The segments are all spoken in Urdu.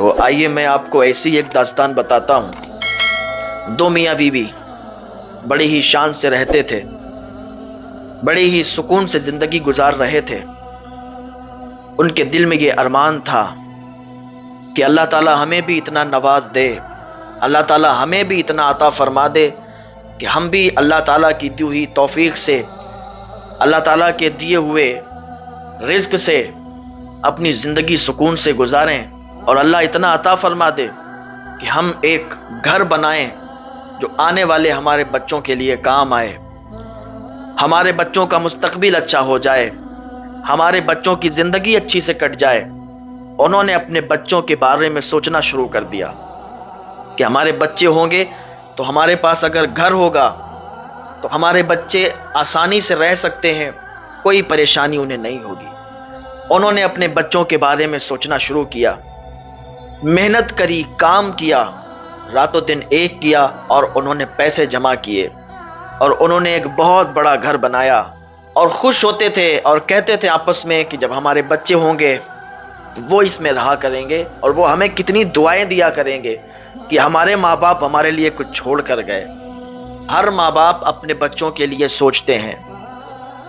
تو آئیے میں آپ کو ایسی ایک داستان بتاتا ہوں۔ دو میاں بیوی بڑی ہی شان سے رہتے تھے، بڑی ہی سکون سے زندگی گزار رہے تھے۔ ان کے دل میں یہ ارمان تھا کہ اللہ تعالی ہمیں بھی اتنا نواز دے، اللہ تعالی ہمیں بھی اتنا عطا فرما دے کہ ہم بھی اللہ تعالیٰ کی دی ہوئی توفیق سے، اللہ تعالیٰ کے دیے ہوئے رزق سے اپنی زندگی سکون سے گزاریں، اور اللہ اتنا عطا فرما دے کہ ہم ایک گھر بنائیں جو آنے والے ہمارے بچوں کے لیے کام آئے، ہمارے بچوں کا مستقبل اچھا ہو جائے، ہمارے بچوں کی زندگی اچھی سے کٹ جائے۔ انہوں نے اپنے بچوں کے بارے میں سوچنا شروع کر دیا کہ ہمارے بچے ہوں گے تو ہمارے پاس اگر گھر ہوگا تو ہمارے بچے آسانی سے رہ سکتے ہیں، کوئی پریشانی انہیں نہیں ہوگی۔ انہوں نے اپنے بچوں کے بارے میں سوچنا شروع کیا، محنت کری، کام کیا، رات و دن ایک کیا، اور انہوں نے پیسے جمع کیے، اور انہوں نے ایک بہت بڑا گھر بنایا، اور خوش ہوتے تھے اور کہتے تھے آپس میں کہ جب ہمارے بچے ہوں گے تو وہ اس میں رہا کریں گے، اور وہ ہمیں کتنی دعائیں دیا کریں گے کہ ہمارے ماں باپ ہمارے لیے کچھ چھوڑ کر گئے۔ ہر ماں باپ اپنے بچوں کے لیے سوچتے ہیں،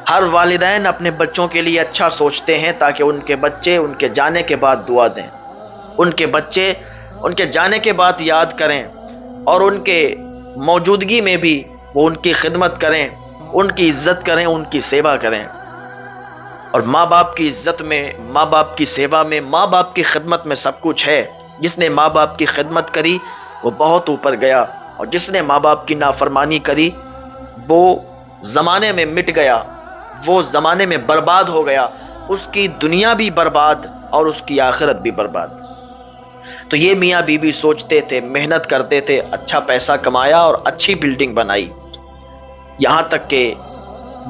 ہر والدین اپنے بچوں کے لیے اچھا سوچتے ہیں تاکہ ان کے بچے ان کے جانے کے بعد دعا دیں، ان کے بچے ان کے جانے کے بعد یاد کریں، اور ان کے موجودگی میں بھی وہ ان کی خدمت کریں، ان کی عزت کریں، ان کی سیوا کریں۔ اور ماں باپ کی عزت میں، ماں باپ کی سیوا میں، ماں باپ کی خدمت میں سب کچھ ہے۔ جس نے ماں باپ کی خدمت کری وہ بہت اوپر گیا، اور جس نے ماں باپ کی نافرمانی کری وہ زمانے میں مٹ گیا، وہ زمانے میں برباد ہو گیا، اس کی دنیا بھی برباد اور اس کی آخرت بھی برباد۔ تو یہ میاں بیوی سوچتے تھے، محنت کرتے تھے، اچھا پیسہ کمایا اور اچھی بلڈنگ بنائی، یہاں تک کہ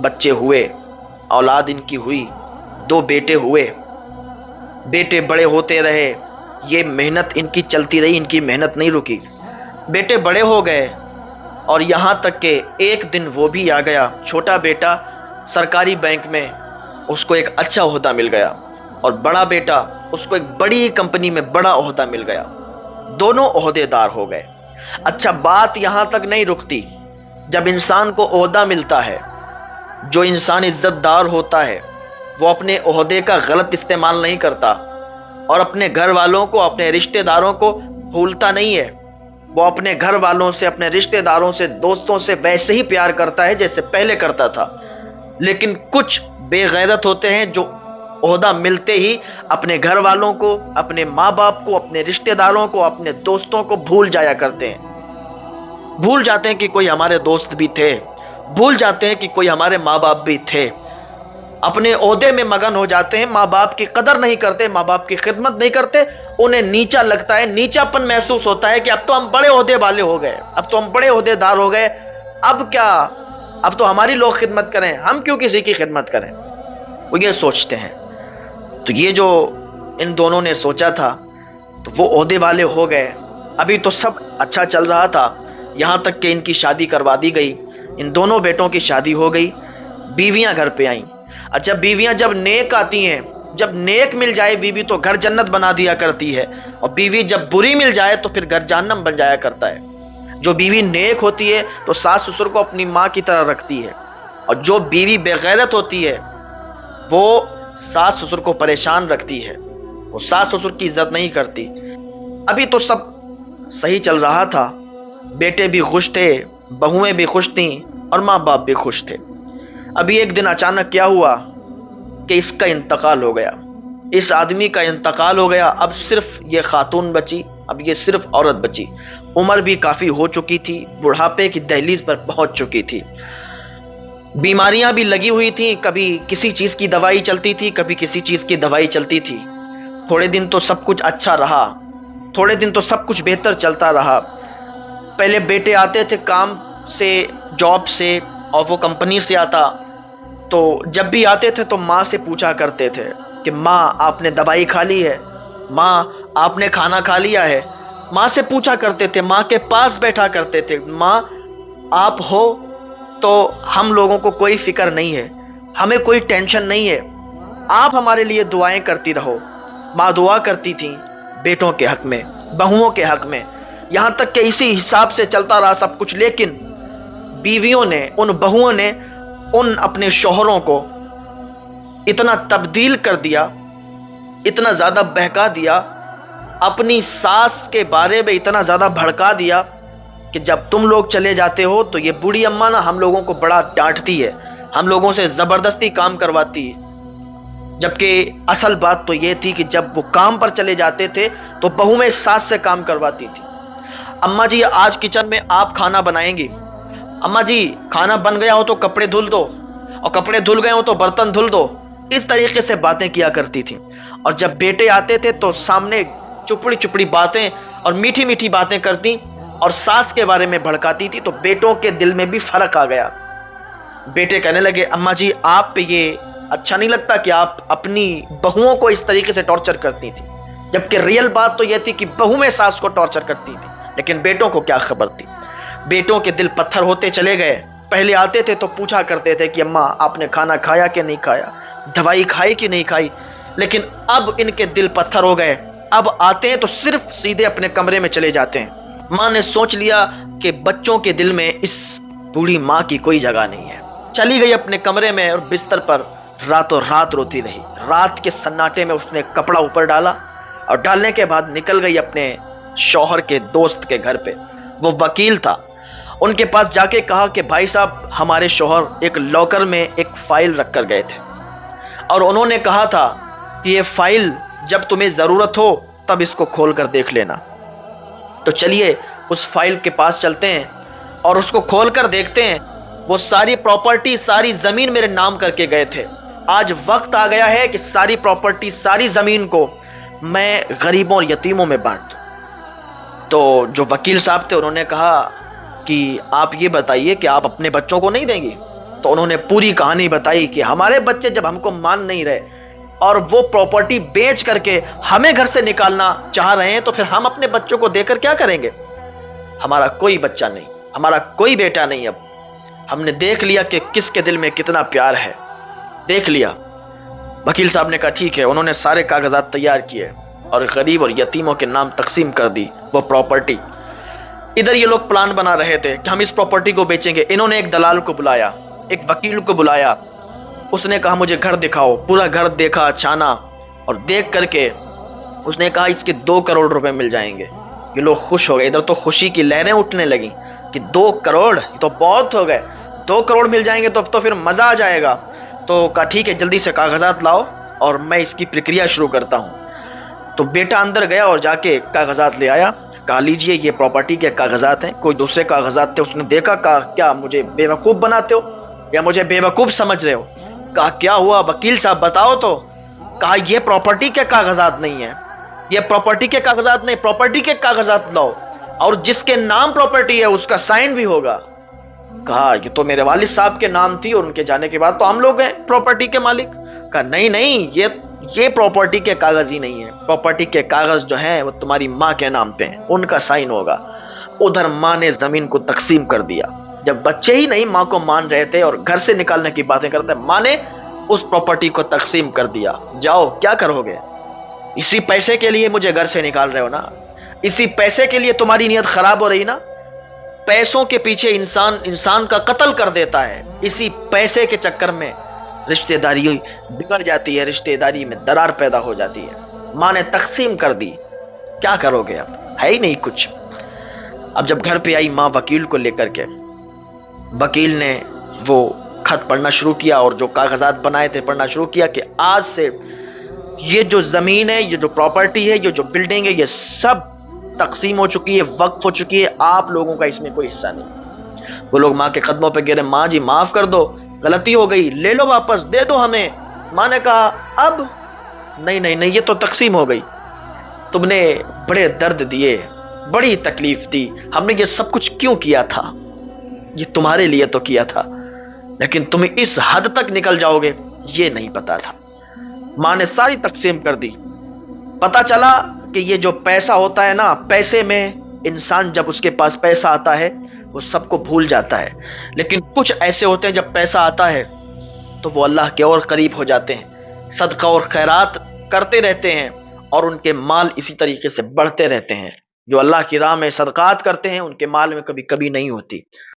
بچے ہوئے، اولاد ان کی ہوئی، 2 بیٹے ہوئے، بیٹے بڑے ہوتے رہے، یہ محنت ان کی چلتی رہی، ان کی محنت نہیں رکی، بیٹے بڑے ہو گئے، اور یہاں تک کہ ایک دن وہ بھی آ گیا، چھوٹا بیٹا سرکاری بینک میں اس کو ایک اچھا عہدہ مل گیا، اور بڑا بیٹا اس کو ایک بڑی کمپنی میں بڑا عہدہ مل گیا، دونوں عہدے دار ہو گئے۔ اچھا، بات یہاں تک نہیں رکتی۔ جب انسان کو عہدہ ملتا ہے، جو انسان عزت دار ہوتا ہے وہ اپنے عہدے کا غلط استعمال نہیں کرتا، اور اپنے گھر والوں کو، اپنے رشتہ داروں کو بھولتا نہیں ہے۔ وہ اپنے گھر والوں سے، اپنے رشتہ داروں سے، دوستوں سے ویسے ہی پیار کرتا ہے جیسے پہلے کرتا تھا۔ لیکن کچھ بے غیرت ہوتے ہیں جو عہدہ ملتے ہی اپنے گھر والوں کو، اپنے ماں باپ کو، اپنے رشتہ داروں کو، اپنے دوستوں کو بھول جایا کرتے ہیں۔ بھول جاتے ہیں کہ کوئی ہمارے دوست بھی تھے، بھول جاتے ہیں کہ کوئی ہمارے ماں باپ بھی تھے، اپنے عہدے میں مگن ہو جاتے ہیں، ماں باپ کی قدر نہیں کرتے، ماں باپ کی خدمت نہیں کرتے، انہیں نیچا لگتا ہے، نیچا پن محسوس ہوتا ہے کہ اب تو ہم بڑے عہدے والے ہو گئے، اب تو ہم بڑے عہدے دار ہو گئے، اب کیا، اب تو ہماری لوگ خدمت کریں، ہم کیوں کسی کی خدمت کریں، وہ یہ سوچتے ہیں۔ تو یہ جو ان دونوں نے سوچا تھا تو وہ عہدے والے ہو گئے۔ ابھی تو سب اچھا چل رہا تھا، یہاں تک کہ ان کی شادی کروا دی گئی، ان دونوں بیٹوں کی شادی ہو گئی، بیویاں گھر پہ آئیں۔ اچھا، بیویاں جب نیک آتی ہیں، جب نیک مل جائے بیوی تو گھر جنت بنا دیا کرتی ہے، اور بیوی جب بری مل جائے تو پھر گھر جہنم بن جایا کرتا ہے۔ جو بیوی نیک ہوتی ہے تو ساس سسر کو اپنی ماں کی طرح رکھتی ہے، اور جو بیوی بے غیرت ہوتی ہے وہ ساس سسر کو پریشان رکھتی ہے، وہ ساس سسر کی عزت نہیں کرتی۔ ابھی تو سب صحیح چل رہا تھا، بیٹے بھی خوش تھے، بہویں بھی خوش تھیں، اور ماں باپ بھی خوش تھے۔ ابھی ایک دن اچانک کیا ہوا کہ اس کا انتقال ہو گیا، اس آدمی کا انتقال ہو گیا۔ اب صرف یہ خاتون بچی، اب یہ صرف عورت بچی، عمر بھی کافی ہو چکی تھی، بڑھاپے کی دہلیز پر پہنچ چکی تھی، بیماریاں بھی لگی ہوئی تھیں، کبھی کسی چیز کی دوائی چلتی تھی، کبھی کسی چیز کی دوائی چلتی تھی۔ تھوڑے دن تو سب کچھ اچھا رہا، تھوڑے دن تو سب کچھ بہتر چلتا رہا۔ پہلے بیٹے آتے تھے کام سے، جاب سے، اور وہ کمپنی سے آتا، تو جب بھی آتے تھے تو ماں سے پوچھا کرتے تھے کہ ماں آپ نے دوائی کھا لی ہے، ماں آپ نے کھانا کھا لیا ہے، ماں سے پوچھا کرتے تھے، ماں کے پاس بیٹھا کرتے تھے، ماں آپ ہو تو ہم لوگوں کو کوئی فکر نہیں ہے، ہمیں کوئی ٹینشن نہیں ہے، آپ ہمارے لیے دعائیں کرتی رہو۔ ماں دعا کرتی تھیں، بیٹوں کے حق میں، بہوؤں کے حق میں، یہاں تک کہ اسی حساب سے چلتا رہا سب کچھ، لیکن بیویوں نے، ان بہوؤں نے ان اپنے شوہروں کو اتنا تبدیل کر دیا، اتنا زیادہ بہکا دیا، اپنی ساس کے بارے میں اتنا زیادہ بھڑکا دیا کہ جب تم لوگ چلے جاتے ہو تو یہ بوڑھی اماں نا ہم لوگوں کو بڑا ڈانٹتی ہے، ہم لوگوں سے زبردستی کام کرواتی ہے۔ جبکہ اصل بات تو یہ تھی کہ جب وہ کام پر چلے جاتے تھے تو بہو میں ساس سے کام کرواتی تھی۔ اماں جی آج کچن میں آپ کھانا بنائیں گی، اماں جی کھانا بن گیا ہو تو کپڑے دھل دو، اور کپڑے دھل گئے ہو تو برتن دھل دو، اس طریقے سے باتیں کیا کرتی تھی۔ اور جب بیٹے آتے تھے تو سامنے چپڑی چپڑی باتیں اور میٹھی میٹھی باتیں کرتی اور ساس کے بارے میں بھڑکاتی تھی، تو بیٹوں کے دل میں بھی فرق آ گیا۔ بیٹے کہنے لگے اماں جی آپ پہ یہ اچھا نہیں لگتا کہ آپ اپنی بہوؤں کو اس طریقے سے ٹارچر کرتی تھی، جبکہ ریئل بات تو یہ تھی کہ بہو میں ساس کو ٹارچر کرتی تھی، لیکن بیٹوں کو کیا خبر تھی۔ بیٹوں کے دل پتھر ہوتے چلے گئے۔ پہلے آتے تھے تو پوچھا کرتے تھے کہ اماں آپ نے کھانا کھایا کہ نہیں کھایا، دوائی کھائی کہ نہیں کھائی، لیکن اب ان کے دل پتھر ہو گئے۔ اب آتے ہیں تو صرف سیدھے اپنے کمرے میں چلے جاتے ہیں۔ ماں نے سوچ لیا کہ بچوں کے دل میں اس بوڑھی ماں کی کوئی جگہ نہیں ہے، چلی گئی اپنے کمرے میں اور بستر پر راتوں رات روتی رہی۔ رات کے سناٹے میں اس نے کپڑا اوپر ڈالا اور ڈالنے کے بعد نکل گئی اپنے شوہر کے دوست کے گھر پہ۔ وہ وکیل تھا، ان کے پاس جا کے کہا کہ بھائی صاحب ہمارے شوہر ایک لاکر میں ایک فائل رکھ کر گئے تھے، اور انہوں نے کہا تھا کہ یہ فائل جب تمہیں ضرورت ہو تب اس کو کھول کر دیکھ لینا۔ تو چلیے اس فائل کے پاس چلتے ہیں اور اس کو کھول کر دیکھتے ہیں۔ وہ ساری پراپرٹی، ساری زمین میرے نام کر کے گئے تھے۔ آج وقت آ گیا ہے کہ ساری پراپرٹی، ساری زمین کو میں غریبوں اور یتیموں میں بانٹ دوں۔ تو جو وکیل صاحب تھے انہوں نے کہا کہ آپ یہ بتائیے کہ آپ اپنے بچوں کو نہیں دیں گی؟ تو انہوں نے پوری کہانی بتائی کہ ہمارے بچے جب ہم کو مان نہیں رہے اور وہ پراپرٹی بیچ کر کے ہمیں گھر سے نکالنا چاہ رہے ہیں تو پھر ہم اپنے بچوں کو دے کر کیا کریں گے؟ ہمارا کوئی بچہ نہیں، ہمارا کوئی بیٹا نہیں۔ اب ہم نے دیکھ لیا کہ کس کے دل میں کتنا پیار ہے، دیکھ لیا۔ وکیل صاحب نے کہا ٹھیک ہے۔ انہوں نے سارے کاغذات تیار کیے اور غریب اور یتیموں کے نام تقسیم کر دی وہ پراپرٹی۔ ادھر یہ لوگ پلان بنا رہے تھے کہ ہم اس پراپرٹی کو بیچیں گے۔ انہوں نے ایک دلال کو بلایا، ایک وکیل کو بلایا، اس نے کہا مجھے گھر دکھاؤ۔ پورا گھر دیکھا، چھانا، اور دیکھ کر کے اس نے کہا اس کے 2 کروڑ روپے مل جائیں گے۔ یہ لوگ خوش ہو گئے، ادھر تو خوشی کی لہریں اٹھنے لگیں کہ 2 کروڑ یہ تو بہت ہو گئے، 2 کروڑ مل جائیں گے تو اب تو پھر مزہ آ جائے گا۔ تو کہا ٹھیک ہے جلدی سے کاغذات لاؤ اور میں اس کی پرکریا شروع کرتا ہوں۔ تو بیٹا اندر گیا اور جا کے کاغذات لے آیا، کہا لیجئے یہ پراپرٹی کے کاغذات ہیں۔ کوئی دوسرے کاغذات تھے، اس نے دیکھا، کہا کیا مجھے بے وقوف بناتے ہو یا مجھے بے وقوف سمجھ رہے ہو؟ کہا کیا ہوا وکیل صاحب بتاؤ تو۔ کہا یہ پراپرٹی کے کاغذات نہیں ہیں، یہ پراپرٹی کے کاغذات نہیں، پراپرٹی کے کاغذات لاؤ اور جس کے نام پراپرٹی ہے اس کا سائن بھی ہوگا۔ کہا یہ تو میرے والد صاحب کے نام تھی اور ان کے جانے کے بعد تو ہم لوگ ہیں پراپرٹی کے مالک۔ کہا نہیں نہیں، یہ پراپرٹی کے کاغذ ہی نہیں ہے، پراپرٹی کے کاغذ جو ہیں وہ تمہاری ماں کے نام پہ ہیں، ان کا سائن ہوگا۔ ادھر ماں نے زمین کو تقسیم کر دیا۔ جب بچے ہی نہیں ماں کو مان رہے تھے اور گھر سے نکالنے کی باتیں کرتے، ماں نے اس پراپرٹی کو تقسیم کر دیا۔ جاؤ کیا کرو گے؟ اسی پیسے کے لیے مجھے گھر سے نکال رہے ہو نا، اسی پیسے کے لیے تمہاری نیت خراب ہو رہی نا۔ پیسوں کے پیچھے انسان کا قتل کر دیتا ہے، اسی پیسے کے چکر میں رشتہ داری بگڑ جاتی ہے، رشتہ داری میں درار پیدا ہو جاتی ہے۔ ماں نے تقسیم کر دی، کیا کرو گے؟ اب ہے ہی نہیں کچھ۔ اب جب گھر پہ آئی ماں وکیل کو لے کر کے، وکیل نے وہ خط پڑھنا شروع کیا اور جو کاغذات بنائے تھے پڑھنا شروع کیا کہ آج سے یہ جو زمین ہے، یہ جو پراپرٹی ہے، یہ جو بلڈنگ ہے، یہ سب تقسیم ہو چکی ہے، وقف ہو چکی ہے، آپ لوگوں کا اس میں کوئی حصہ نہیں۔ وہ لوگ ماں کے قدموں پہ گرے، ماں جی معاف کر دو، غلطی ہو گئی، لے لو واپس، دے دو ہمیں۔ ماں نے کہا اب نہیں نہیں نہیں، یہ تو تقسیم ہو گئی، تم نے بڑے درد دیے، بڑی تکلیف دی، ہم نے یہ سب کچھ کیوں کیا تھا؟ یہ تمہارے لیے تو کیا تھا، لیکن تم اس حد تک نکل جاؤ گے یہ نہیں پتا تھا۔ ماں نے ساری تقسیم کر دی۔ پتا چلا کہ یہ جو پیسہ ہوتا ہے نا، پیسے میں انسان جب اس کے پاس پیسہ آتا ہے وہ سب کو بھول جاتا ہے، لیکن کچھ ایسے ہوتے ہیں جب پیسہ آتا ہے تو وہ اللہ کے اور قریب ہو جاتے ہیں، صدقہ اور خیرات کرتے رہتے ہیں اور ان کے مال اسی طریقے سے بڑھتے رہتے ہیں. جو اللہ کی راہ میں صدقات کرتے ہیں ان کے مال میں کبھی کبھی نہیں ہوتی.